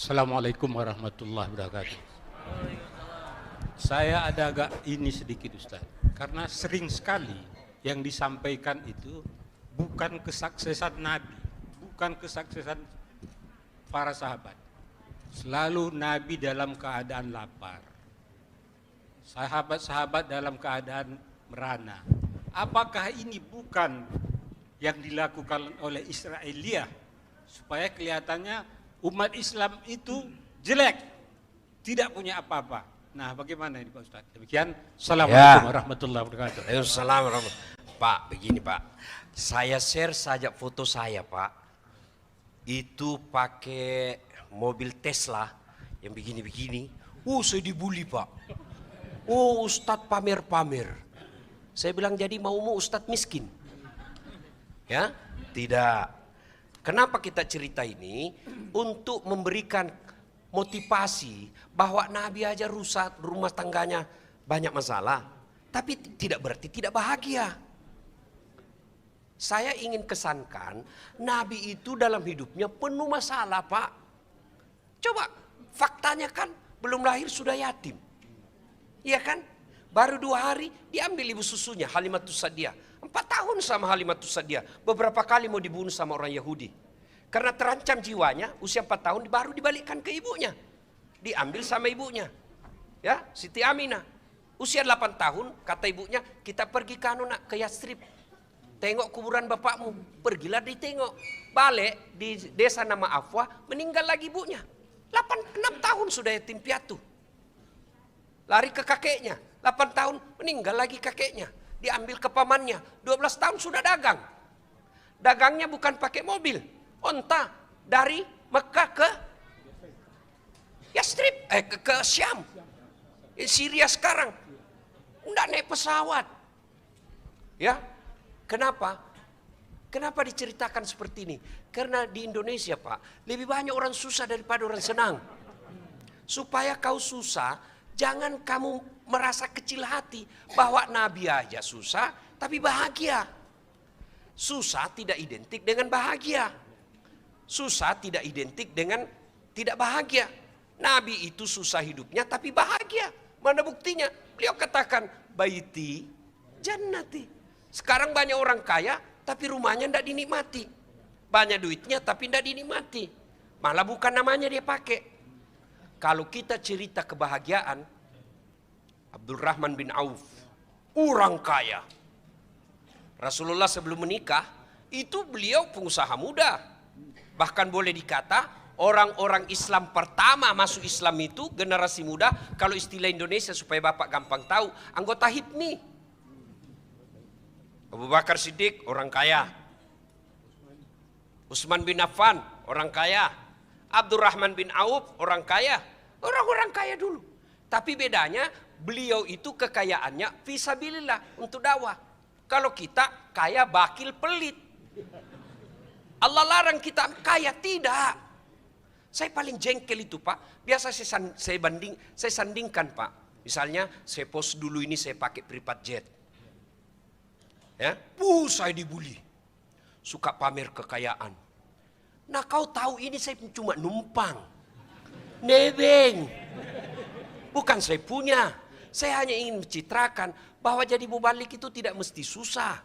Assalamualaikum warahmatullahi wabarakatuh. Saya ada agak ini sedikit Ustaz, karena sering sekali yang disampaikan itu bukan kesuksesan Nabi, bukan kesuksesan para sahabat. Selalu Nabi dalam keadaan lapar, sahabat-sahabat dalam keadaan merana. Apakah ini bukan yang dilakukan oleh Israiliyah supaya kelihatannya umat Islam itu jelek, tidak punya apa-apa? Nah, bagaimana ini Pak Ustaz? Demikian. Assalamualaikum warahmatullahi wabarakatuh. Waalaikumsalam. Pak, begini Pak, saya share saja foto saya Pak, itu pakai mobil Tesla yang begini-begini. Saya dibully Pak. Ustadz pamer-pamer. Saya bilang, jadi maumu Ustadz miskin? Ya, tidak. Kenapa kita cerita ini? Untuk memberikan motivasi bahwa Nabi aja rusak, rumah tangganya banyak masalah. Tapi tidak berarti tidak bahagia. Saya ingin kesankan, Nabi itu dalam hidupnya penuh masalah Pak. Coba, faktanya kan belum lahir sudah yatim. Iya kan? Baru 2 hari diambil ibu susunya, Halimatus Sa'diyah. 4 tahun sama Halimatus Sa'diyah. Beberapa kali mau dibunuh sama orang Yahudi. Karena terancam jiwanya, usia 4 tahun baru dibalikkan ke ibunya. Diambil sama ibunya. Ya, Siti Aminah. Usia 8 tahun, kata ibunya, kita pergi ke ke Yastrib. Tengok kuburan bapakmu. Pergilah ditengok. Balik di desa nama Afwa, meninggal lagi ibunya. 6 tahun sudah yatim piatu. Lari ke kakeknya. 8 tahun meninggal lagi kakeknya. Diambil ke pamannya. 12 tahun sudah dagang. Dagangnya bukan pakai mobil. Onta dari Mekah ke Yastrib, ke Syam. Syria sekarang. Enggak naik pesawat. Ya. Kenapa? Kenapa diceritakan seperti ini? Karena di Indonesia Pak, lebih banyak orang susah daripada orang senang. Supaya kau susah, jangan kamu merasa kecil hati bahwa Nabi aja susah tapi bahagia. Susah tidak identik dengan bahagia. Susah tidak identik dengan tidak bahagia. Nabi itu susah hidupnya tapi bahagia. Mana buktinya? Beliau katakan, baiti jannati. Sekarang banyak orang kaya tapi rumahnya tidak dinikmati. Banyak duitnya tapi tidak dinikmati. Malah bukan namanya dia pakai. Kalau kita cerita kebahagiaan, Abdurrahman bin Auf, orang kaya. Rasulullah sebelum menikah, itu beliau pengusaha muda. Bahkan boleh dikata, orang-orang Islam pertama masuk Islam itu generasi muda. Kalau istilah Indonesia supaya Bapak gampang tahu, anggota HIPMI. Abu Bakar Siddiq, orang kaya. Utsman bin Affan, orang kaya. Abdurrahman bin Auf, orang kaya. Orang-orang kaya dulu. Tapi bedanya, beliau itu kekayaannya fisabilillah untuk dakwah. Kalau kita kaya bakil pelit. Allah larang kita kaya, tidak. Saya paling jengkel itu Pak. Biasa saya sandingkan Pak. Misalnya saya post dulu ini saya pakai private jet. Ya, saya dibully. Suka pamer kekayaan. Nah kau tahu ini saya cuma numpang. Nebeng. Bukan saya punya. Saya hanya ingin mencitrakan bahwa jadi mubalik itu tidak mesti susah.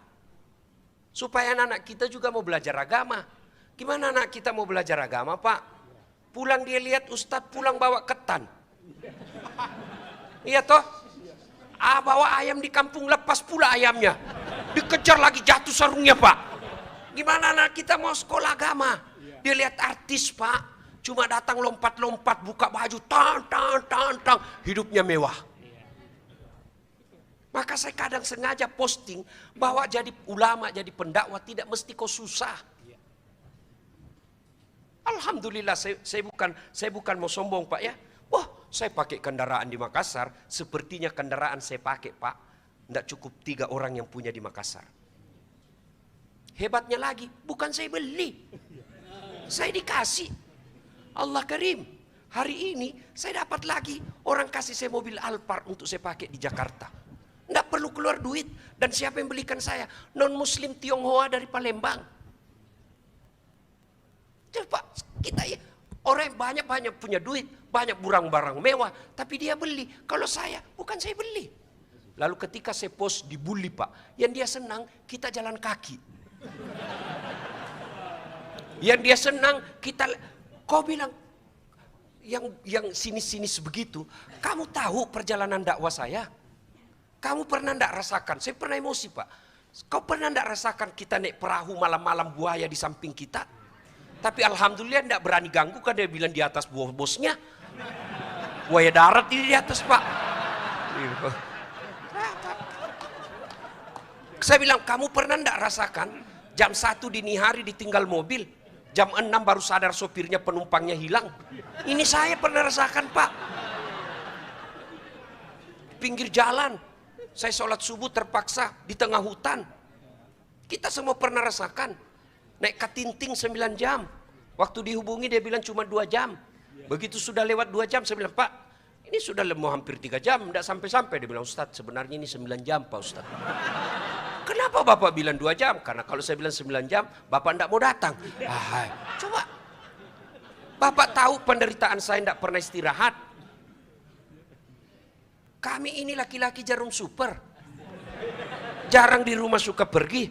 Supaya anak-anak kita juga mau belajar agama. Gimana anak kita mau belajar agama Pak? Pulang dia lihat Ustadz pulang bawa ketan. Iya toh? Bawa ayam di kampung lepas pula ayamnya. Dikejar lagi jatuh sarungnya Pak. Gimana anak kita mau sekolah agama? Dia lihat artis Pak. Cuma datang lompat-lompat buka baju. Tang. Hidupnya mewah. Maka saya kadang sengaja posting bahwa jadi ulama, jadi pendakwah tidak mesti kau susah. Alhamdulillah saya bukan mau sombong Pak ya. Wah, saya pakai kendaraan di Makassar, sepertinya kendaraan saya pakai Pak, tidak cukup 3 orang yang punya di Makassar. Hebatnya lagi, bukan saya beli, saya dikasih. Allah Karim, hari ini saya dapat lagi orang kasih saya mobil Alphard untuk saya pakai di Jakarta. Tidak perlu keluar duit. Dan siapa yang belikan saya? Non muslim Tionghoa dari Palembang. Coba kita ya, Orang yang banyak-banyak punya duit, banyak barang-barang mewah, tapi dia beli. Kalau saya, bukan saya beli. Lalu ketika saya post dibully Pak, yang dia senang kita jalan kaki. Yang dia senang kita, kau bilang, yang sinis-sinis begitu, kamu tahu perjalanan dakwah saya? Kamu pernah enggak rasakan? Saya pernah emosi Pak. Kau pernah enggak rasakan kita naik perahu malam-malam buaya di samping kita? Tapi alhamdulillah enggak berani ganggu, kan dia bilang di atas bosnya. Buaya darat ini di atas Pak. Saya bilang, kamu pernah enggak rasakan jam 1 dini hari ditinggal mobil, jam 6 baru sadar sopirnya penumpangnya hilang? Ini saya pernah rasakan Pak. Pinggir jalan, saya sholat subuh terpaksa di tengah hutan. Kita semua pernah rasakan. Naik katinting 9 jam. Waktu dihubungi dia bilang cuma 2 jam. Begitu sudah lewat 2 jam, saya bilang, Pak, ini sudah mau hampir 3 jam, tidak sampai-sampai. Dia bilang, Ustadz sebenarnya ini 9 jam Pak Ustadz. Kenapa Bapak bilang 2 jam? Karena kalau saya bilang 9 jam, Bapak tidak mau datang. Coba. Bapak tahu penderitaan saya tidak pernah istirahat. Kami ini laki-laki jarum super. Jarang di rumah suka pergi.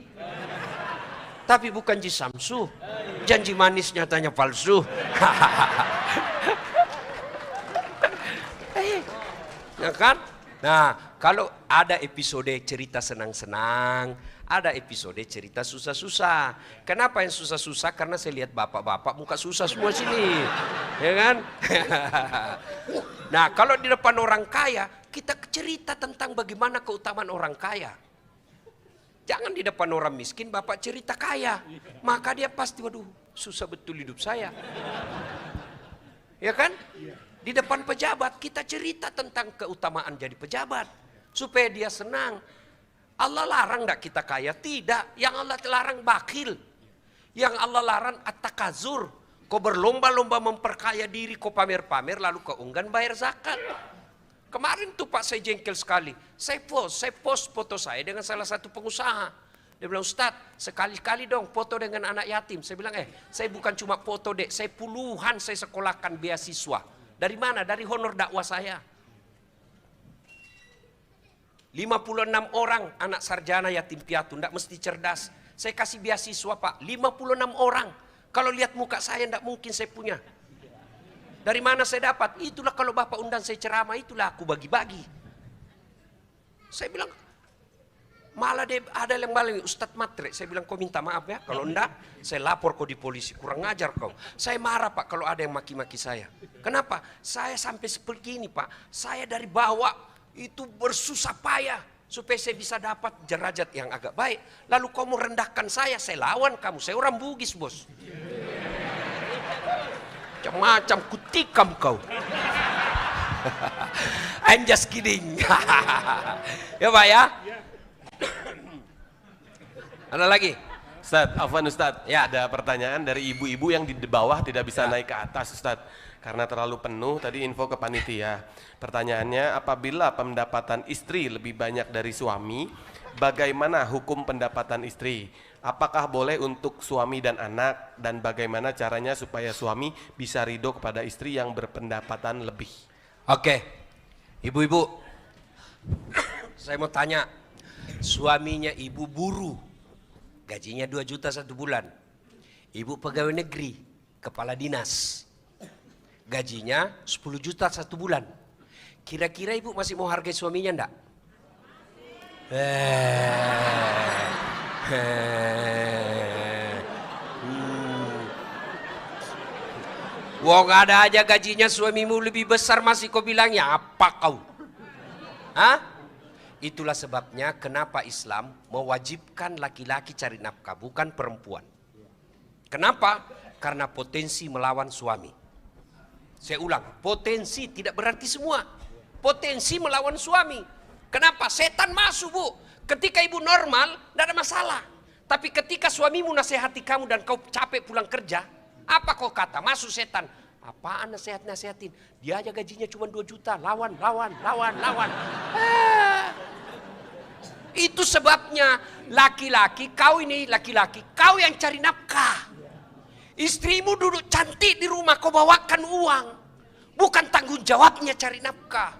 Tapi bukan Ji Samsu. Janji manis nyatanya palsu. Ya kan? Nah, kalau ada episode cerita senang-senang, ada episode cerita susah-susah. Kenapa yang susah-susah? Karena saya lihat bapak-bapak muka susah semua sini. Ya kan? Nah, kalau di depan orang kaya, kita cerita tentang bagaimana keutamaan orang kaya. Jangan di depan orang miskin, bapak cerita kaya. Maka dia pasti, waduh, susah betul hidup saya. Ya kan? Di depan pejabat kita cerita tentang keutamaan jadi pejabat supaya dia senang. Allah larang enggak kita kaya? Tidak. Yang Allah larang bakhil. Yang Allah larang at-takazur. Kau berlomba-lomba memperkaya diri, kau pamer-pamer lalu kau enggan bayar zakat. Kemarin tuh Pak saya jengkel sekali. Saya post foto saya dengan salah satu pengusaha. Dia bilang, Ustadz, sekali-kali dong foto dengan anak yatim. Saya bilang, saya bukan cuma foto dek, saya puluhan saya sekolahkan beasiswa. Dari mana? Dari honor dakwah saya. 56 orang anak sarjana yatim piatu, tidak mesti cerdas. Saya kasih beasiswa Pak, 56 orang. Kalau lihat muka saya tidak mungkin saya punya. Dari mana saya dapat? Itulah kalau Bapak undang saya ceramah, itulah aku bagi-bagi. Saya bilang, malah ada yang malah Ustadz Matre. Saya bilang, kau minta maaf ya. Kalau enggak, saya lapor kau di polisi. Kurang ajar kau. Saya marah Pak kalau ada yang maki-maki saya. Kenapa? Saya sampai seperti ini Pak. Saya dari bawah itu bersusah payah supaya saya bisa dapat derajat yang agak baik. Lalu kau mau rendahkan saya lawan kamu. Saya orang Bugis bos. Macam-macam kutikam kau. I'm just kidding. Ya Pak ya. Ada lagi? Ustadz, Afwan Ustadz, Ya. ada pertanyaan dari ibu-ibu yang di bawah tidak bisa naik ke atas Ustadz. Karena terlalu penuh, tadi info ke panitia. Pertanyaannya, apabila pendapatan istri lebih banyak dari suami, bagaimana hukum pendapatan istri? Apakah boleh untuk suami dan anak? Dan bagaimana caranya supaya suami bisa ridho kepada istri yang berpendapatan lebih? Oke, ibu-ibu, saya mau tanya, suaminya ibu buruh, gajinya 2 juta 1 bulan. Ibu pegawai negeri, kepala dinas, gajinya 10 juta 1 bulan. Kira-kira ibu masih mau hargai suaminya enggak? Wong ada aja gajinya suamimu lebih besar masih kau bilangnya apa kau? Hah? Itulah sebabnya kenapa Islam mewajibkan laki-laki cari nafkah, bukan perempuan. Kenapa? Karena potensi melawan suami. Saya ulang, potensi tidak berarti semua. Potensi melawan suami. Kenapa? Setan masuk bu. Ketika ibu normal, tidak ada masalah. Tapi ketika suamimu nasihati kamu dan kau capek pulang kerja, apa kau kata? Masuk setan. Apaan nasihatin? Dia aja gajinya cuma 2 juta. Lawan. Itu sebabnya laki-laki, kau ini laki-laki, kau yang cari nafkah. Istrimu duduk cantik di rumah, kau bawakan uang. Bukan tanggung jawabnya cari nafkah.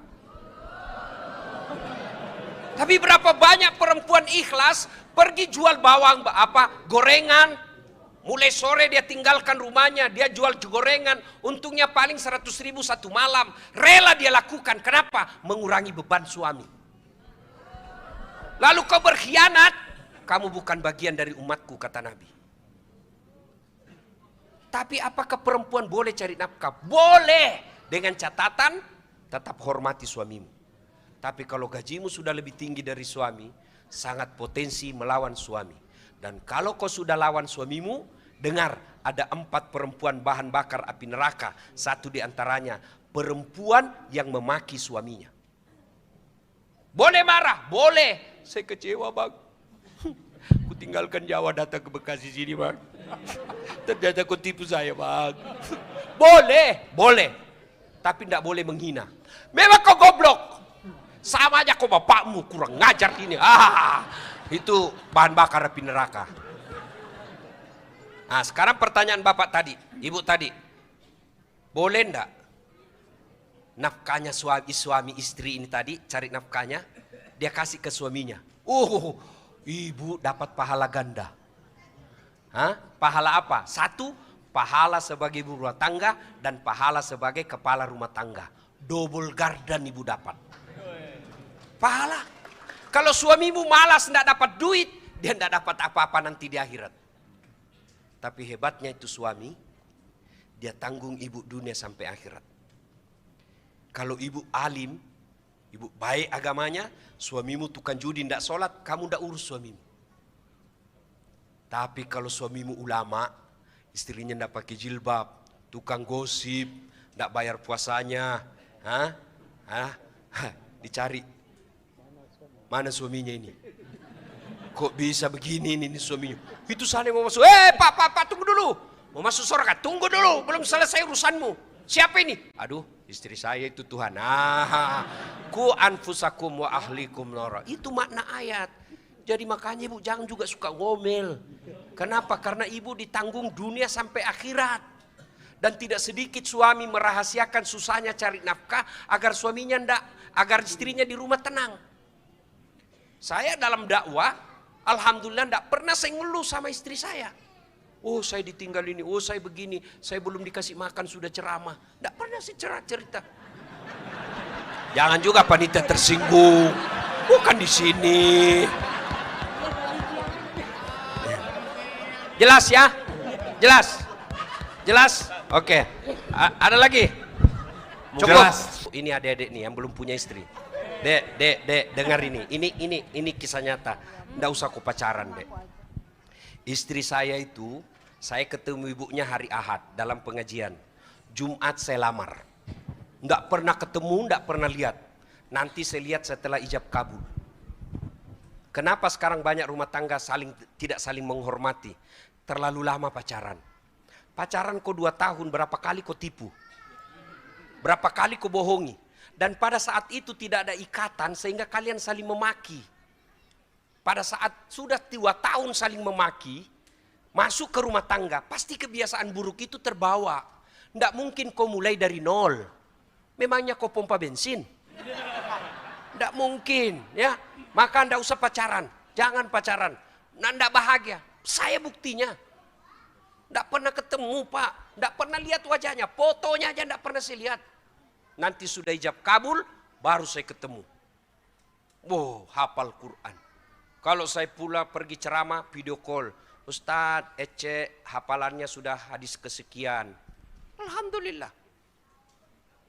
Tapi berapa banyak perempuan ikhlas pergi jual bawang, gorengan. Mulai sore dia tinggalkan rumahnya, dia jual gorengan. Untungnya paling 100.000 satu malam. Rela dia lakukan. Kenapa? Mengurangi beban suami. Lalu kau berkhianat, kamu bukan bagian dari umatku, kata Nabi. Tapi apakah perempuan boleh cari nafkah? Boleh, dengan catatan tetap hormati suamimu. Tapi kalau gajimu sudah lebih tinggi dari suami, sangat potensi melawan suami. Dan kalau kau sudah lawan suamimu, dengar, ada 4 perempuan bahan bakar api neraka. 1 di antaranya perempuan yang memaki suaminya. Boleh marah? Boleh. Saya kecewa, Bang. Ku tinggalkan Jawa datang ke Bekasi sini, Bang. Ternyata kau tipu saya, Bang. Boleh, boleh. Tapi tidak boleh menghina. Memang kau goblok. Sama aja kau bapakmu, kurang ngajar ini. Itu bahan bakar api neraka. Nah, sekarang pertanyaan bapak tadi, ibu tadi. Boleh enggak nafkahnya suami istri ini tadi, cari nafkahnya, dia kasih ke suaminya. Ibu dapat pahala ganda. Pahala apa? 1, pahala sebagai ibu rumah tangga dan pahala sebagai kepala rumah tangga. Double garden ibu dapat. Pahala. Kalau suamimu malas tidak dapat duit, dia tidak dapat apa-apa nanti di akhirat. Tapi hebatnya itu suami, dia tanggung ibu dunia sampai akhirat. Kalau ibu alim, ibu baik agamanya, suamimu tukang judi tidak sholat, kamu tidak urus suamimu. Tapi kalau suamimu ulama, istrinya tidak pakai jilbab, tukang gosip, tidak bayar puasanya, dicari. Mana suaminya ini? Kok bisa begini ini suaminya? Itu sana mau masuk. Pak, tunggu dulu. Mau masuk surga, tunggu dulu. Belum selesai urusanmu. Siapa ini? Aduh, istri saya itu Tuhan. Ku anfusakum wa ahlikum nara. Itu makna ayat. Jadi makanya ibu jangan juga suka ngomel. Kenapa? Karena ibu ditanggung dunia sampai akhirat. Dan tidak sedikit suami merahasiakan susahnya cari nafkah agar suaminya agar istrinya di rumah tenang. Saya dalam dakwah, alhamdulillah tidak pernah saya ngeluh sama istri saya. Oh saya ditinggal ini, oh saya begini, saya belum dikasih makan sudah ceramah. Tidak pernah sih cerita. Jangan juga panitia tersinggung, bukan di sini. Jelas ya? Jelas? Oke. Ada lagi? Cukup. Jelas. Ini adik-adik nih yang belum punya istri. Dek, dengar ini. Ini kisah nyata. Nggak usah kau pacaran, Dek. Istri saya itu, saya ketemu ibunya hari Ahad dalam pengajian. Jumat saya lamar. Nggak pernah ketemu, nggak pernah lihat. Nanti saya lihat setelah ijab kabul. Kenapa sekarang banyak rumah tangga tidak saling menghormati? Terlalu lama pacaran. Pacaran kau 2 tahun, berapa kali kau tipu? Berapa kali kau bohongi? Dan pada saat itu tidak ada ikatan sehingga kalian saling memaki. Pada saat sudah 2 tahun saling memaki, masuk ke rumah tangga, pasti kebiasaan buruk itu terbawa. Tidak mungkin kau mulai dari nol. Memangnya kau pompa bensin? Tidak mungkin, ya. Maka tidak usah pacaran. Jangan pacaran. Tidak bahagia. Saya buktinya. Tidak pernah ketemu, Pak. Tidak pernah lihat wajahnya. Fotonya aja tidak pernah saya lihat. Nanti sudah ijab kabul, baru saya ketemu. Wow, hafal Quran. Kalau saya pula pergi ceramah, video call. Ustadz, Ece, hafalannya sudah hadis kesekian. Alhamdulillah.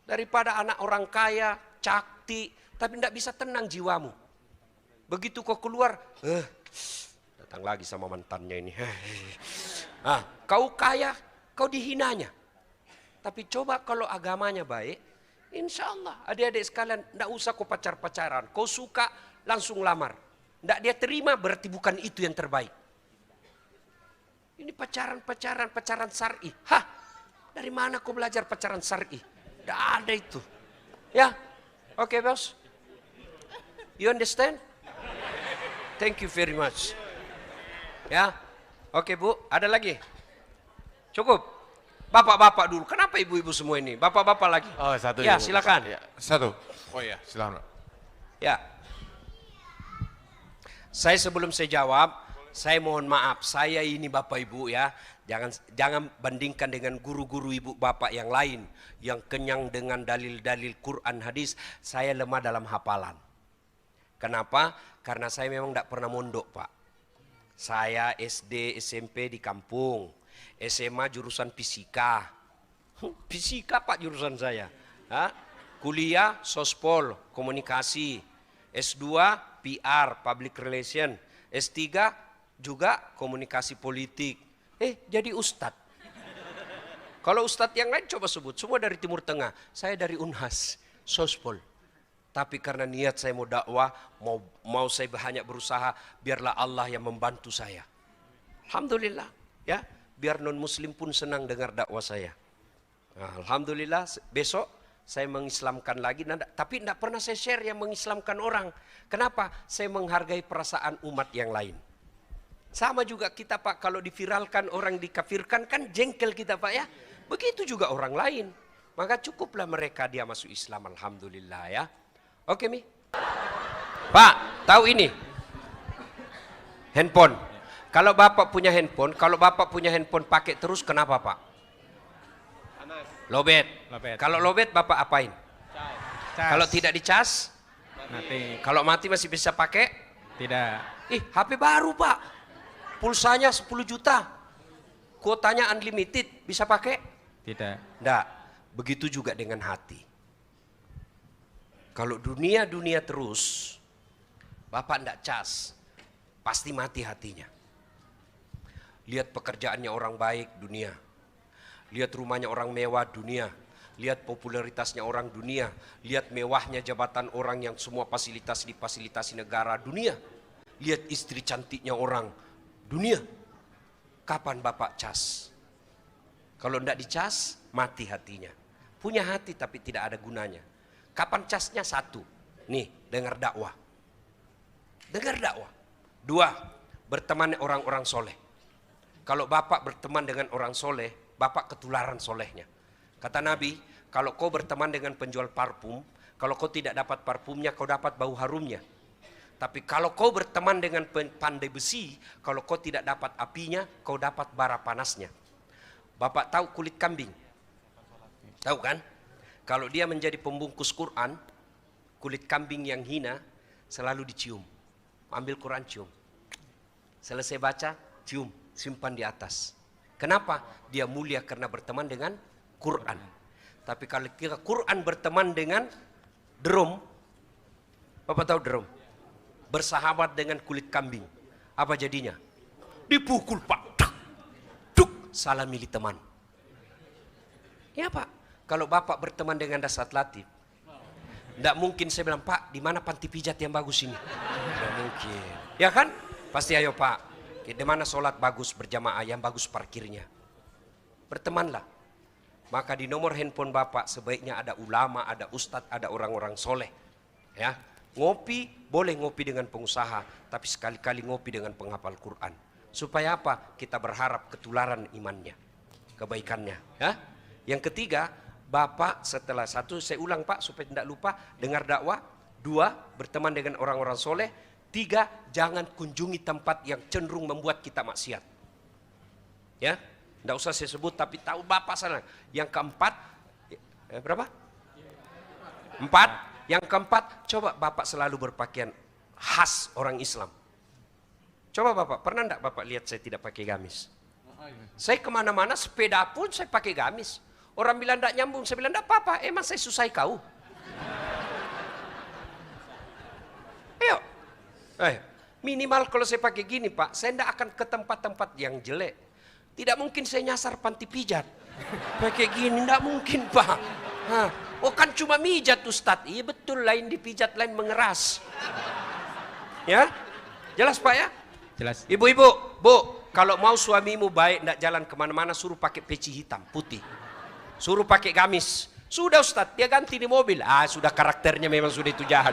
Daripada anak orang kaya, cakti, tapi tidak bisa tenang jiwamu. Begitu kau keluar, datang lagi sama mantannya ini. Kau kaya, kau dihinanya. Tapi coba kalau agamanya baik, insya Allah adik-adik sekalian, tidak usah kau pacaran. Kau suka, langsung lamar. Tidak dia terima, berarti bukan itu yang terbaik. Ini pacaran syar'i. Dari mana kau belajar pacaran syar'i? Tidak ada itu. Ya, oke, bos. You understand? Thank you very much. Ya, oke Bu, ada lagi? Cukup. Bapak-bapak dulu. Kenapa ibu-ibu semua ini? Bapak-bapak lagi. Oh, satu. Ya, silakan. Ya. Satu. Oh iya, silakan. Ya. Saya sebelum saya jawab, saya mohon maaf. Saya ini Bapak Ibu ya. Jangan bandingkan dengan guru-guru ibu bapak yang lain yang kenyang dengan dalil-dalil Quran hadis. Saya lemah dalam hafalan. Kenapa? Karena saya memang tidak pernah mondok, Pak. Saya SD, SMP di kampung. SMA jurusan fisika. Fisika Pak jurusan saya. Ha? Kuliah sospol, komunikasi. S2 PR, public relation. S3 juga komunikasi politik. Jadi ustadz. Kalau ustadz yang lain coba sebut, semua dari Timur Tengah. Saya dari Unhas, sospol. Tapi karena niat saya mau dakwah, mau saya banyak berusaha, biarlah Allah yang membantu saya. Alhamdulillah, ya. Biar non muslim pun senang dengar dakwah saya. Nah, alhamdulillah besok saya mengislamkan lagi, tapi tidak pernah saya share yang mengislamkan orang. Kenapa? Saya menghargai perasaan umat yang lain. Sama juga kita Pak, kalau diviralkan orang dikafirkan kan jengkel kita Pak ya. Begitu juga orang lain. Maka cukuplah mereka dia masuk Islam, alhamdulillah ya. Oke Mi. Pak, tahu ini? Handphone. Kalau Bapak punya handphone pakai terus kenapa Pak? Lobet. Kalau lobet Bapak apain? Kalau tidak dicas? Mati. Kalau mati masih bisa pakai? Tidak. HP baru Pak. Pulsanya 10 juta. Kuotanya unlimited. Bisa pakai? Tidak. Enggak. Begitu juga dengan hati. Kalau dunia terus, Bapak enggak cas. Pasti mati hatinya. Lihat pekerjaannya orang baik, dunia. Lihat rumahnya orang mewah, dunia. Lihat popularitasnya orang, dunia. Lihat mewahnya jabatan orang yang semua fasilitas difasilitasi negara, dunia. Lihat istri cantiknya orang, dunia. Kapan Bapak cas? Kalau tidak dicas, mati hatinya. Punya hati tapi tidak ada gunanya. Kapan casnya? Satu, nih dengar dakwah. Dengar dakwah. Dua, berteman orang-orang soleh. Kalau Bapak berteman dengan orang soleh, Bapak ketularan solehnya. Kata Nabi, kalau kau berteman dengan penjual parfum, kalau kau tidak dapat parfumnya, kau dapat bau harumnya. Tapi kalau kau berteman dengan pandai besi, kalau kau tidak dapat apinya, kau dapat bara panasnya. Bapak tahu kulit kambing? Tahu kan? Kalau dia menjadi pembungkus Quran, kulit kambing yang hina selalu dicium. Ambil Quran cium. Selesai baca, cium, simpan di atas. Kenapa? Dia mulia karena berteman dengan Quran. Tapi kalau kita Quran berteman dengan drum, Bapak tahu drum? Bersahabat dengan kulit kambing. Apa jadinya? Dipukul Pak. Duk, salah milih teman. Ya Pak, kalau Bapak berteman dengan Dasat Latif, tidak mungkin saya bilang, Pak, di mana panti pijat yang bagus ini? Tidak mungkin. Ya kan? Pasti ayo Pak. Di mana sholat bagus berjamaah, yang bagus parkirnya. Bertemanlah. Maka di nomor handphone Bapak sebaiknya ada ulama, ada ustadz, ada orang-orang soleh. Ya, ngopi boleh ngopi dengan pengusaha, tapi sekali-kali ngopi dengan penghafal Quran. Supaya apa? Kita berharap ketularan imannya, kebaikannya. Ya. Yang ketiga, Bapak setelah satu, saya ulang Pak supaya tidak lupa, dengar dakwah. Dua, berteman dengan orang-orang soleh. Tiga, jangan kunjungi tempat yang cenderung membuat kita maksiat. Ya, tidak usah saya sebut, tapi tahu Bapak sana. Yang keempat, berapa? Empat. Yang keempat, coba Bapak selalu berpakaian khas orang Islam. Coba Bapak, pernah enggak Bapak lihat saya tidak pakai gamis? Saya kemana-mana, sepeda pun saya pakai gamis. Orang bilang enggak nyambung, saya bilang enggak apa-apa, emang saya susah kau. Ayo, minimal kalau saya pakai gini Pak, saya tidak akan ke tempat-tempat yang jelek. Tidak mungkin saya nyasar panti pijat. Pakai gini, tidak mungkin Pak. Oh kan cuma mijat Ustadz. Iya betul, lain dipijat, lain mengeras. Ya, jelas Pak ya? Jelas. Ibu-ibu, Bu, kalau mau suamimu baik, tidak jalan kemana-mana, suruh pakai peci hitam, putih. Suruh pakai gamis. Sudah Ustadz, dia ganti di mobil. Sudah karakternya memang sudah itu jahat.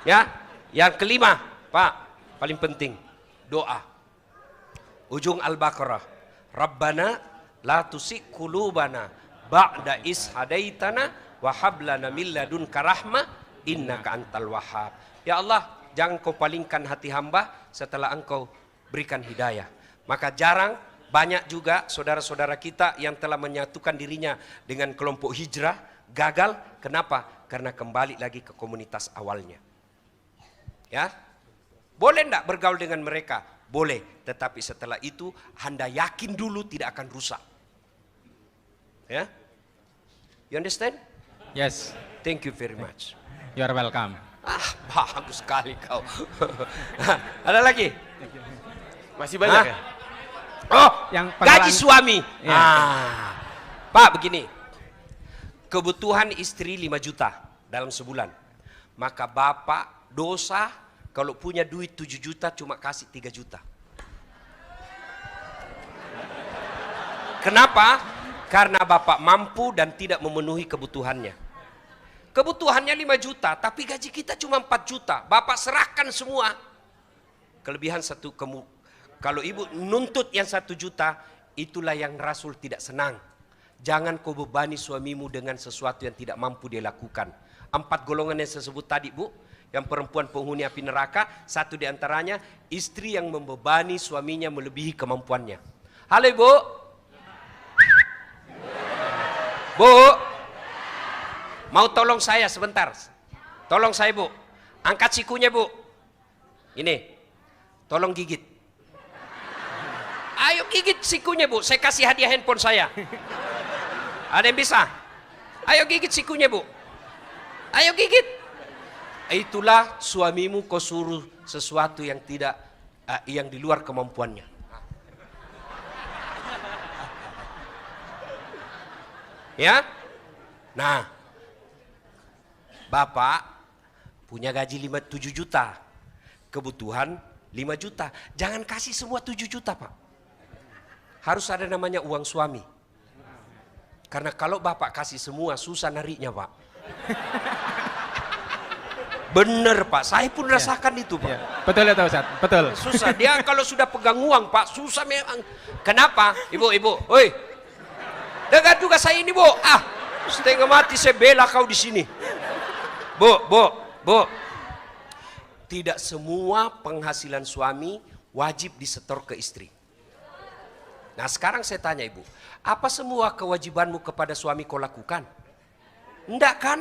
Ya. Yang kelima, Pak, paling penting, doa. Ujung Al-Baqarah. Rabbana la tusik qulubana ba'da is hadaitana wa hab lana min ladunka rahmah innaka antal wahhab. Ya Allah, jangan kau palingkan hati hamba setelah engkau berikan hidayah. Maka banyak juga saudara-saudara kita yang telah menyatukan dirinya dengan kelompok hijrah, gagal. Kenapa? Karena kembali lagi ke komunitas awalnya. Ya, boleh enggak bergaul dengan mereka? Boleh, tetapi setelah itu Anda yakin dulu tidak akan rusak. Ya, you understand? Yes, Thank you very much. you are welcome. Bagus sekali kau. Ada lagi? Masih banyak ya? Oh, Yang gaji suami. Ya. Pak, begini. Kebutuhan istri 5 juta dalam sebulan. Maka bapak dosa kalau punya duit 7 juta cuma kasih 3 juta. Kenapa? Karena bapak mampu dan tidak memenuhi kebutuhannya. Kebutuhannya 5 juta, tapi gaji kita cuma 4 juta. Bapak serahkan semua. Kelebihan kalau ibu nuntut yang 1 juta, itulah yang Rasul tidak senang. Jangan kau bebani suamimu dengan sesuatu yang tidak mampu dia lakukan. 4 golongan yang saya sebut tadi, Bu. Yang perempuan penghuni api neraka, satu di antaranya istri yang membebani suaminya melebihi kemampuannya. Halo Ibu. Bu, mau tolong saya sebentar. Tolong saya Bu. Angkat sikunya Bu. Ini, tolong gigit. Ayo gigit sikunya Bu. Saya kasih hadiah handphone saya. Ada yang bisa? Ayo gigit sikunya Bu. Ayo gigit. Itulah suamimu kau suruh sesuatu yang tidak yang di luar kemampuannya. Ya? Nah, bapak punya gaji 7 juta, kebutuhan 5 juta. Jangan kasih semua 7 juta Pak. Harus ada namanya uang suami. Karena kalau bapak kasih semua susah nariknya Pak. Bener Pak, saya pun rasakan itu Pak. Ya. Betul itu Ustaz, betul. Susah, dia kalau sudah pegang uang Pak, susah memang. Kenapa? Ibu, oi, dengar juga saya ini Bu. Setengah mati saya bela kau di sini. Bu. Tidak semua penghasilan suami wajib disetor ke istri. Nah sekarang saya tanya Ibu, apa semua kewajibanmu kepada suami kau lakukan? Enggak kan?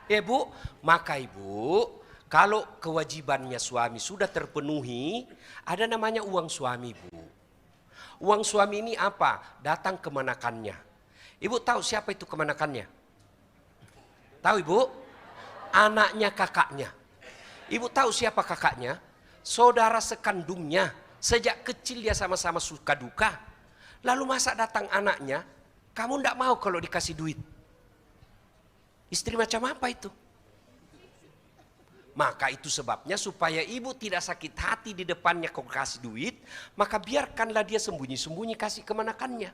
Ya Bu, maka Ibu, kalau kewajibannya suami sudah terpenuhi, ada namanya uang suami Bu. Uang suami ini apa? Datang kemanakannya. Ibu tahu siapa itu kemanakannya? Tahu Ibu? Anaknya kakaknya. Ibu tahu siapa kakaknya? Saudara sekandungnya. Sejak kecil dia sama-sama suka duka. Lalu masa datang anaknya, kamu tidak mau kalau dikasih duit. Istri macam apa itu? Maka itu sebabnya supaya ibu tidak sakit hati di depannya kau kasih duit, maka biarkanlah dia sembunyi-sembunyi kasih kemanakannya.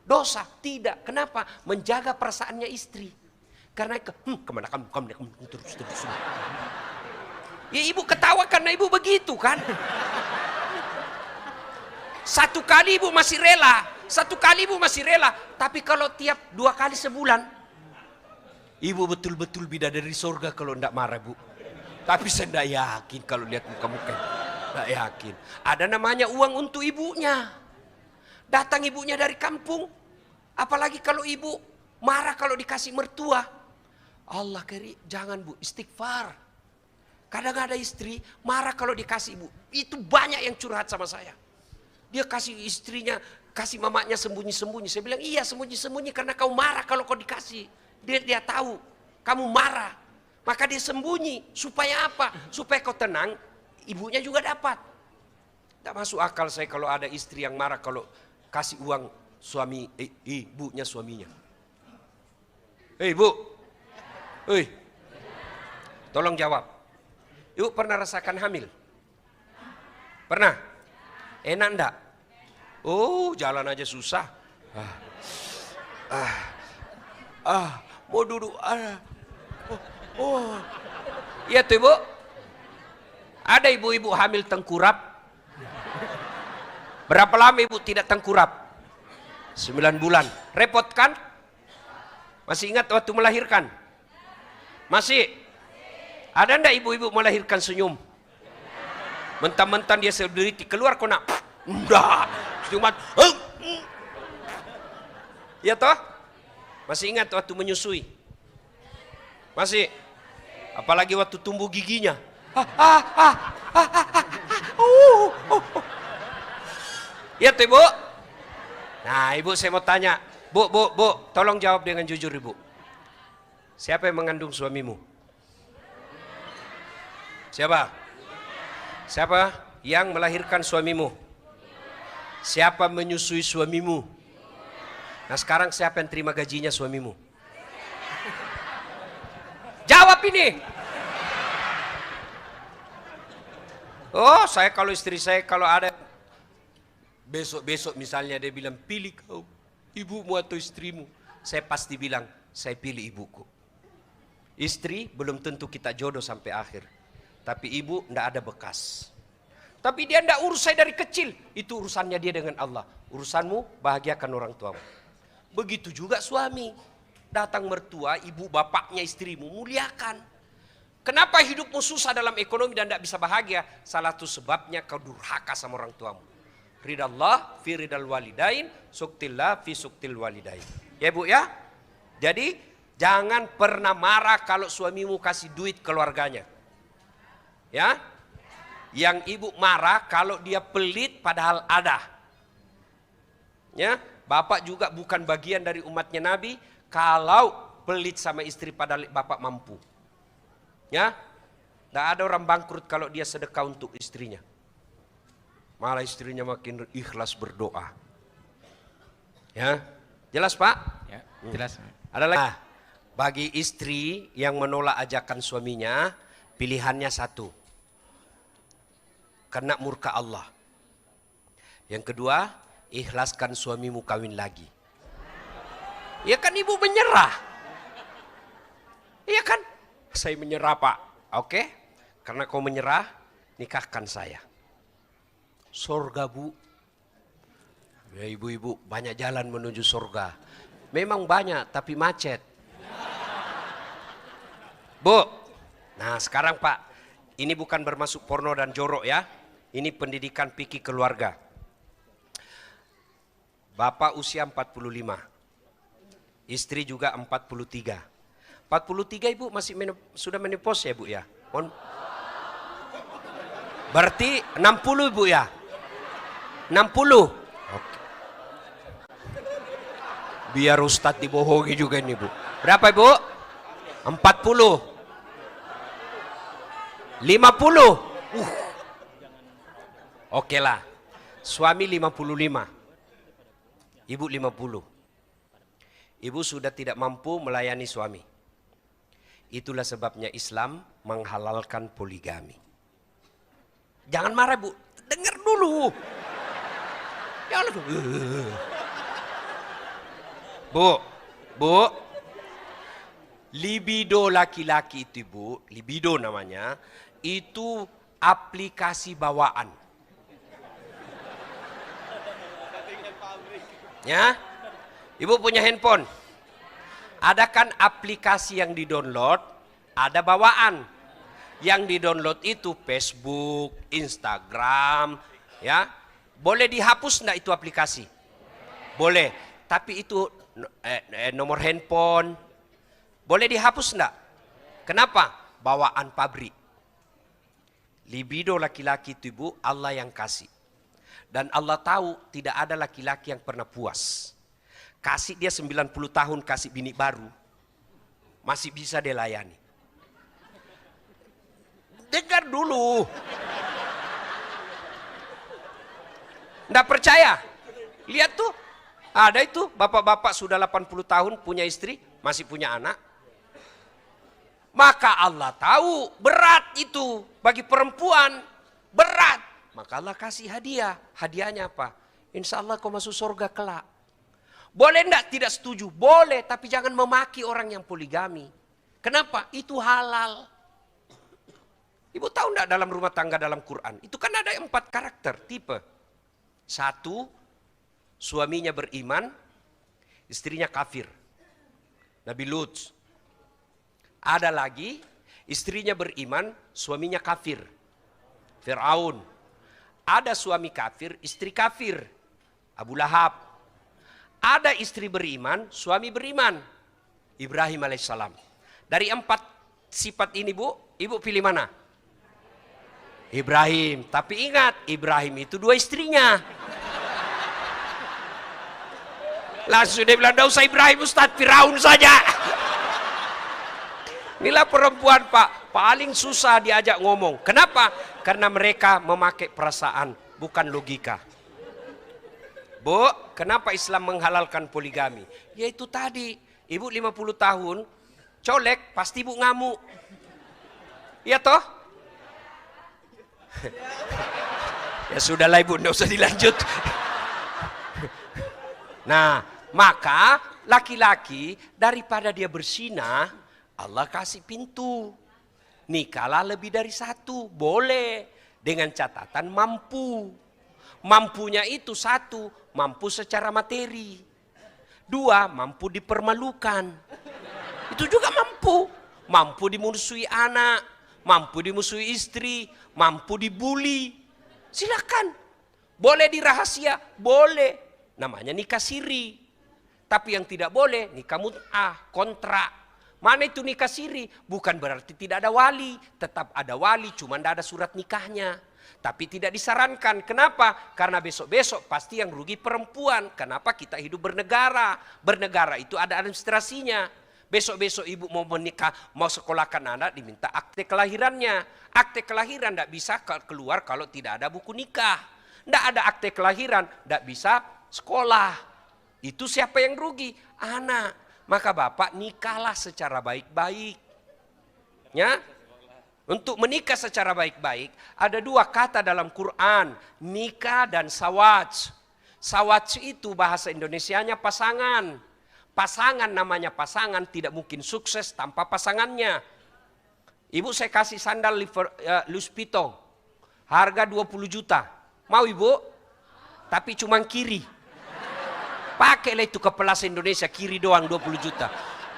Dosa? Tidak. Kenapa? Menjaga perasaannya istri. Karena kemanakan terus. Ya ibu ketawa karena ibu begitu kan. Satu kali ibu masih rela. Tapi kalau tiap 2 kali sebulan, ibu betul-betul bidadari surga kalau tidak marah Bu. Tapi saya tidak yakin kalau lihat muka-muka. Tidak yakin. Ada namanya uang untuk ibunya. Datang ibunya dari kampung. Apalagi kalau ibu marah kalau dikasih mertua. Allah keri, jangan Bu, istighfar. Kadang ada istri marah kalau dikasih ibu. Itu banyak yang curhat sama saya. Dia kasih istrinya, kasih mamanya sembunyi-sembunyi. Saya bilang, iya sembunyi-sembunyi karena kau marah kalau kau dikasih. Dia tahu kamu marah. Maka dia sembunyi. Supaya apa? Supaya kau tenang, ibunya juga dapat. Tidak masuk akal saya kalau ada istri yang marah kalau kasih uang suami, ibunya suaminya. Hei Bu, tolong jawab. Ibu pernah rasakan hamil? Pernah? Enak enggak? Oh, jalan aja susah. Mau duduk. Iya tuh Ibu. Ada ibu-ibu hamil tengkurap. Berapa lama ibu tidak tengkurap? 9 bulan. Repot kan? Masih ingat waktu melahirkan? Masih? Ada enggak ibu-ibu melahirkan senyum? Mentang-mentang dia sendiri keluar kok nak? Enggak. Cuma ya toh? Masih ingat waktu menyusui? Masih? Apalagi waktu tumbuh giginya. Ya tuh ibu. Nah ibu saya mau tanya. Bu, tolong jawab dengan jujur ibu. Siapa yang mengandung suamimu? Siapa? Siapa yang melahirkan suamimu? Siapa menyusui suamimu? Nah sekarang siapa yang terima gajinya suamimu? Jawab ini. Oh saya kalau istri saya kalau ada besok misalnya dia bilang pilih kau ibumu atau istrimu. Saya pasti bilang saya pilih ibuku. Istri belum tentu kita jodoh sampai akhir. Tapi ibu ndak ada bekas. Tapi dia ndak urus saya dari kecil. Itu urusannya dia dengan Allah. Urusanmu bahagiakan orang tuamu. Begitu juga suami. Datang mertua, ibu bapaknya istrimu muliakan. Kenapa hidupmu susah dalam ekonomi dan tidak bisa bahagia? Salah satu sebabnya kau durhaka sama orang tuamu. Ridallah fi ridal walidain, suktillah fi suktil walidain. Ya bu ya? Jadi jangan pernah marah kalau suamimu kasih duit keluarganya. Ya? Yang ibu marah kalau dia pelit padahal ada. Ya? Bapak juga bukan bagian dari umatnya Nabi kalau pelit sama istri padahal bapak mampu. Ya, tidak ada orang bangkrut kalau dia sedekah untuk istrinya. Malah istrinya makin ikhlas berdoa. Ya, jelas Pak? Ya, jelas. Ada lagi. Nah, bagi istri yang menolak ajakan suaminya, pilihannya satu. Kena murka Allah. Yang kedua, ikhlaskan suamimu kawin lagi. Ya kan ibu menyerah. Iya kan? Saya menyerah Pak. Oke? Karena kau menyerah, nikahkan saya. Sorga bu. Ya ibu-ibu, banyak jalan menuju sorga. Memang banyak, tapi macet. Bu. Nah sekarang Pak, ini bukan bermasuk porno dan jorok ya. Ini pendidikan fikih keluarga. Bapak usia 45. Istri juga 43. 43 ibu masih sudah menopause ya bu ya? Berarti 60 ibu ya? 60? Oke. Biar Ustadz dibohongi juga ini bu. Berapa ibu? 40? 50? Oke lah. Suami 55. Ibu 50. Ibu sudah tidak mampu melayani suami. Itulah sebabnya Islam menghalalkan poligami. Jangan marah bu, dengar dulu. Jangan Bu, libido laki-laki itu bu, libido namanya, itu aplikasi bawaan. Ya, ibu punya handphone. Ada kan aplikasi yang di-download, ada bawaan. Yang di-download itu Facebook, Instagram, ya. Boleh dihapus enggak itu aplikasi? Boleh. Tapi itu nomor handphone. Boleh dihapus enggak? Kenapa? Bawaan pabrik. Libido laki-laki itu ibu, Allah yang kasih. Dan Allah tahu tidak ada laki-laki yang pernah puas. Kasih dia 90 tahun kasih bini baru. Masih bisa dia layani. Dengar dulu. Nggak percaya? Lihat tuh. Ada itu bapak-bapak sudah 80 tahun punya istri. Masih punya anak. Maka Allah tahu berat itu bagi perempuan. Berat. Maka Allah kasih hadiah. Hadiahnya apa? Insya Allah kau masuk surga kelak. Boleh enggak tidak setuju? Boleh, tapi jangan memaki orang yang poligami. Kenapa? Itu halal. Ibu tahu enggak dalam rumah tangga dalam Quran? Itu kan ada 4 karakter, tipe. Satu, suaminya beriman, istrinya kafir. Nabi Lut. Ada lagi, istrinya beriman, suaminya kafir. Fir'aun. Ada suami kafir, istri kafir. Abu Lahab. Ada istri beriman, suami beriman. Ibrahim alaihissalam. Dari 4 sifat ini Bu, Ibu pilih mana? Ibrahim. Tapi ingat, Ibrahim itu 2 istrinya. Langsung dia bilang, tidak usah Ibrahim Ustaz, Firaun saja. Inilah perempuan Pak, paling susah diajak ngomong. Kenapa? Karena mereka memakai perasaan, bukan logika. Bu, kenapa Islam menghalalkan poligami? Ya itu tadi, Ibu 50 tahun, colek, pasti Ibu ngamuk. Iya toh? Ya sudahlah Ibu, tidak usah dilanjut. Nah, maka laki-laki daripada dia bersinah, Allah kasih pintu. Nikahlah lebih dari 1, boleh. Dengan catatan mampu. Mampunya itu 1, mampu secara materi. 2, mampu dipermalukan. Itu juga mampu. Mampu dimusuhi anak, mampu dimusuhi istri, mampu dibully. Silakan. Boleh dirahasia, boleh. Namanya nikah siri. Tapi yang tidak boleh nikah mut'ah, kontrak. Mana itu nikah siri? Bukan berarti tidak ada wali. Tetap ada wali, cuma tidak ada surat nikahnya. Tapi tidak disarankan. Kenapa? Karena besok-besok pasti yang rugi perempuan. Kenapa kita hidup bernegara? Bernegara itu ada administrasinya. Besok-besok ibu mau menikah, mau sekolahkan anak, diminta akte kelahirannya. Akte kelahiran tidak bisa keluar kalau tidak ada buku nikah. Tidak ada akte kelahiran, tidak bisa sekolah. Itu siapa yang rugi? Anak. Maka bapak nikahlah secara baik-baik. Ya? Untuk menikah secara baik-baik, ada 2 kata dalam Quran, nikah dan sawaj. Sawaj itu bahasa Indonesianya pasangan. Pasangan namanya pasangan, tidak mungkin sukses tanpa pasangannya. Ibu saya kasih sandal Louis Vuitton, harga 20 juta. Mau ibu? Tapi cuma kiri. Pakailah itu ke Plaza Indonesia, kiri doang 20 juta.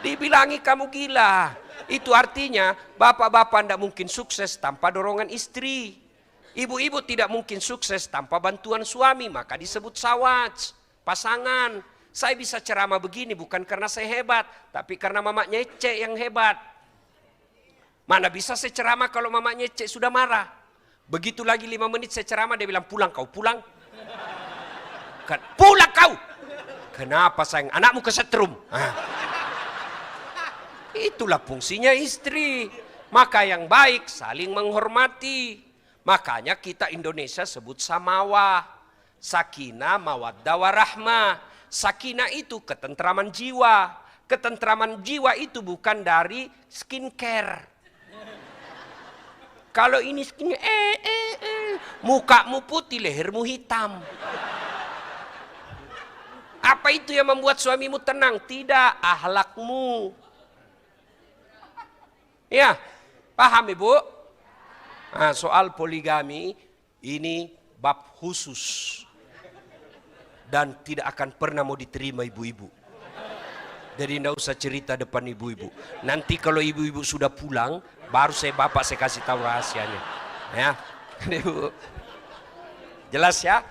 Dibilangi kamu gila. Itu artinya bapak-bapak tidak mungkin sukses tanpa dorongan istri. Ibu-ibu tidak mungkin sukses tanpa bantuan suami. Maka disebut sawaj, pasangan. Saya bisa ceramah begini bukan karena saya hebat. Tapi karena mamanya Ece yang hebat. Mana bisa saya ceramah kalau mamanya Ece sudah marah. Begitu lagi 5 menit saya ceramah, dia bilang pulang kau, pulang. Pulang kau. Kenapa sayang? Anakmu kesetrum. Itulah fungsinya istri. Maka yang baik saling menghormati. Makanya kita Indonesia sebut samawah. Sakinah, mawaddah, warahmah. Sakinah itu ketentraman jiwa. Ketentraman jiwa itu bukan dari skincare. Kalau ini skincare, mukamu putih, lehermu hitam. Apa itu yang membuat suamimu tenang? Tidak, ahlakmu. Ya, paham ibu? Nah, soal poligami ini bab khusus. Dan tidak akan pernah mau diterima ibu-ibu. Jadi tidak usah cerita depan ibu-ibu. Nanti kalau ibu-ibu sudah pulang, baru bapak saya kasih tahu rahasianya. Ya, jelas ya?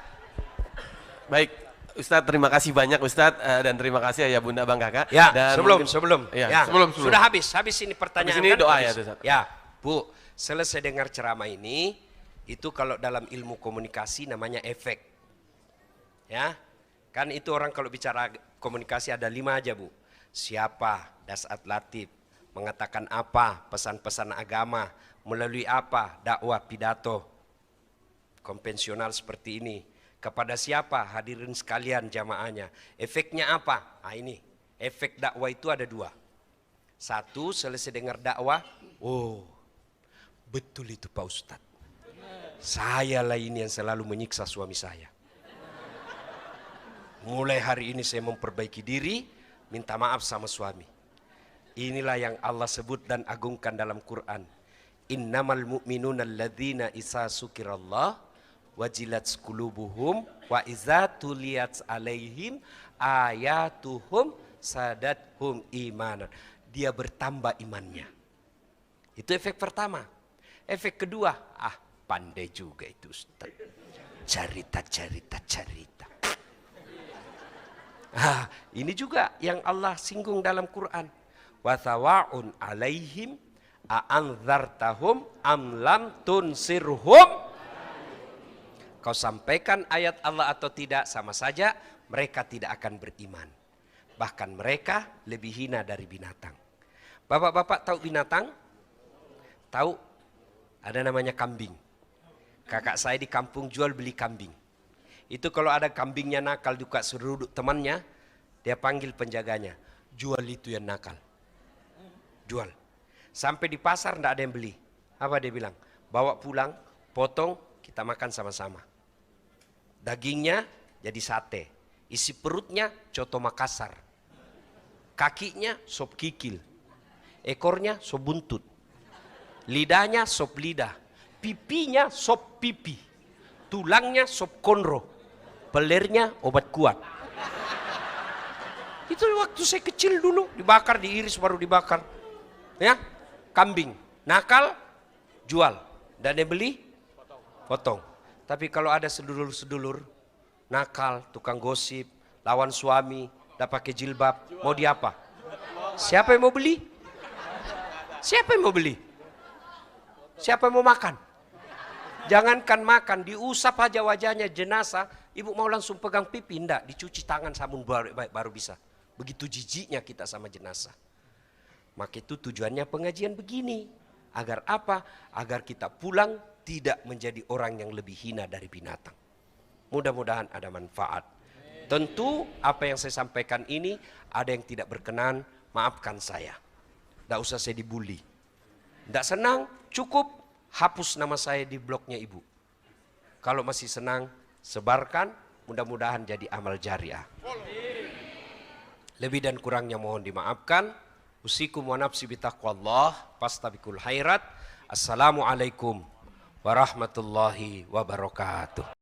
Baik. Ustadz, terima kasih banyak Ustadz, dan terima kasih ya Bunda Bang Kakak. Ya, dan sebelum. Ya, Ya, sebelum. sudah habis ini pertanyaan. Habis ini kan? doa Habis. ya Ustadz. Ya, Bu, selesai dengar ceramah ini, itu kalau dalam ilmu komunikasi namanya efek. Ya, kan itu orang kalau bicara komunikasi ada 5 aja Bu. Siapa, dasat latif, mengatakan apa, pesan-pesan agama, melalui apa, dakwah, pidato, konvensional seperti ini. Kepada siapa? Hadirin sekalian jamaahnya. Efeknya apa? Nah ini, efek dakwah itu ada 2. 1, selesai dengar dakwah, oh betul itu Pak Ustadz. Saya lah ini yang selalu menyiksa suami saya. Mulai hari ini saya memperbaiki diri, minta maaf sama suami. Inilah yang Allah sebut dan agungkan dalam Quran. Innamal mu'minuna alladzina isa sukirallah wajilat qulubuhum wa iza tuliyat alaihim ayatuhum sadathum imanan. Dia bertambah imannya. Itu efek pertama. Efek kedua, pandai juga itu Ustaz. Cerita. Ini juga yang Allah singgung dalam Quran. Wa thawa'un alaihim a'anzartahum am lam tunsirhum. Kau sampaikan ayat Allah atau tidak, sama saja mereka tidak akan beriman. Bahkan mereka lebih hina dari binatang. Bapak-bapak tahu binatang? Tahu? Ada namanya kambing. Kakak saya di kampung jual beli kambing. Itu kalau ada kambingnya nakal juga seruduk temannya, dia panggil penjaganya. Jual itu yang nakal. Jual. Sampai di pasar tidak ada yang beli. Apa dia bilang? Bawa pulang, potong, kita makan sama-sama. Dagingnya jadi sate. Isi perutnya coto Makassar. Kakinya sop kikil. Ekornya sop buntut. Lidahnya sop lidah. Pipinya sop pipi. Tulangnya sop konro. Pelernya obat kuat. Itu waktu saya kecil dulu. Dibakar, diiris baru dibakar. Ya, kambing. Nakal, jual. Dan dia beli, potong. Tapi kalau ada sedulur-sedulur nakal, tukang gosip, lawan suami, dah pakai jilbab, mau diapa? Siapa yang mau beli? Siapa yang mau beli? Siapa yang mau makan? Jangankan makan, diusap aja wajahnya jenazah, ibu mau langsung pegang pipi, enggak, dicuci tangan sabun baru bisa. Begitu jijiknya kita sama jenazah. Maka itu tujuannya pengajian begini. Agar apa? Agar kita pulang tidak menjadi orang yang lebih hina dari binatang. Mudah-mudahan ada manfaat. Tentu apa yang saya sampaikan ini ada yang tidak berkenan, maafkan saya. Tidak usah saya dibully. Tidak senang, cukup hapus nama saya di blognya ibu. Kalau masih senang, sebarkan, mudah-mudahan jadi amal jariah. Lebih dan kurangnya mohon dimaafkan. Usikum wa nafsi bitaqwallah, fastabiqul khairat. Assalamualaikum warahmatullahi wabarakatuh.